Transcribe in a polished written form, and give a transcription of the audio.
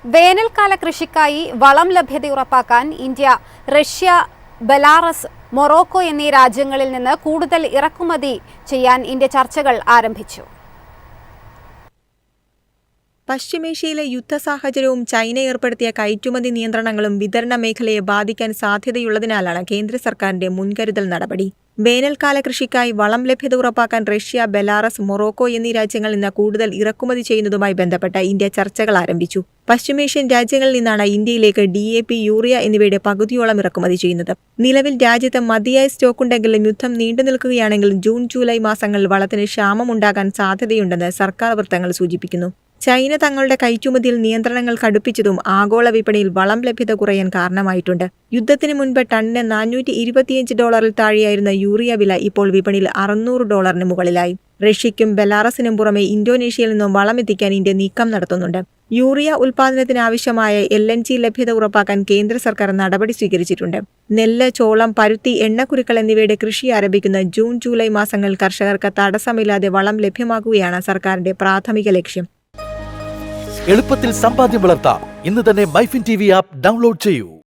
വേനൽക്കാല കൃഷിക്കായി വളം ലഭ്യത ഉറപ്പാക്കാൻ ഇന്ത്യ, റഷ്യ, ബെലാറസ്, മൊറോക്കോ എന്നീ രാജ്യങ്ങളിൽ നിന്ന് കൂടുതൽ ഇറക്കുമതി ചെയ്യാൻ ഇന്ത്യ ചർച്ചകൾ ആരംഭിച്ചു. പശ്ചിമേഷ്യയിലെ യുദ്ധസാഹചര്യവും ചൈന ഏർപ്പെടുത്തിയ കയറ്റുമതി നിയന്ത്രണങ്ങളും വിതരണ മേഖലയെ ബാധിക്കാൻ സാധ്യതയുള്ളതിനാലാണ് കേന്ദ്ര സർക്കാരിന്റെ മുൻകരുതൽ നടപടി. വേനൽക്കാല കൃഷിക്കായി വളം ലഭ്യത ഉറപ്പാക്കാൻ റഷ്യ, ബെലാറസ്, മൊറോക്കോ എന്നീ രാജ്യങ്ങളിൽ നിന്ന് കൂടുതൽ ഇറക്കുമതി ചെയ്യുന്നതുമായി ബന്ധപ്പെട്ട ഇന്ത്യ ചർച്ചകൾ ആരംഭിച്ചു. പശ്ചിമേഷ്യൻ രാജ്യങ്ങളിൽ നിന്നാണ് ഇന്ത്യയിലേക്ക് DAP, യൂറിയ എന്നിവയുടെ പകുതിയോളം ഇറക്കുമതി ചെയ്യുന്നത്. നിലവിൽ രാജ്യത്ത് മതിയായ സ്റ്റോക്കുണ്ടെങ്കിലും യുദ്ധം നീണ്ടുനിൽക്കുകയാണെങ്കിൽ ജൂൺ-ജൂലൈ മാസങ്ങളിൽ വളത്തിന് ക്ഷാമമുണ്ടാകാൻ സാധ്യതയുണ്ടെന്ന് സർക്കാർ വൃത്തങ്ങൾ സൂചിപ്പിക്കുന്നു. ചൈന തങ്ങളുടെ കയറ്റുമതിയിൽ നിയന്ത്രണങ്ങൾ കടുപ്പിച്ചതും ആഗോള വിപണിയിൽ വളം ലഭ്യത കുറയാൻ കാരണമായിട്ടുണ്ട്. യുദ്ധത്തിന് മുൻപ് ടണ്ണിന് $425 താഴെയായിരുന്ന യൂറിയ വില ഇപ്പോൾ വിപണിയിൽ $600 മുകളിലായി. റഷ്യയ്ക്കും ബെലാറസിനും പുറമെ ഇന്തോനേഷ്യയിൽ നിന്നും വളം എത്തിക്കാൻ ഇന്ത്യ നീക്കം നടത്തുന്നുണ്ട്. യൂറിയ ഉൽപ്പാദനത്തിനാവശ്യമായ LNG ലഭ്യത ഉറപ്പാക്കാൻ കേന്ദ്ര സർക്കാർ നടപടി സ്വീകരിച്ചിട്ടുണ്ട്. നെല്ല്, ചോളം, പരുത്തി, എണ്ണക്കുരുക്കൾ എന്നിവയുടെ കൃഷി ആരംഭിക്കുന്ന ജൂൺ-ജൂലൈ മാസങ്ങളിൽ കർഷകർക്ക് തടസ്സമില്ലാതെ വളം ലഭ്യമാക്കുകയാണ് സർക്കാരിന്റെ പ്രാഥമിക ലക്ഷ്യം. എളുപ്പത്തിൽ സമ്പാദ്യം വളർത്താം. ഇന്ന് തന്നെ മൈഫിൻ TV ആപ്പ് ഡൗൺലോഡ് ചെയ്യൂ.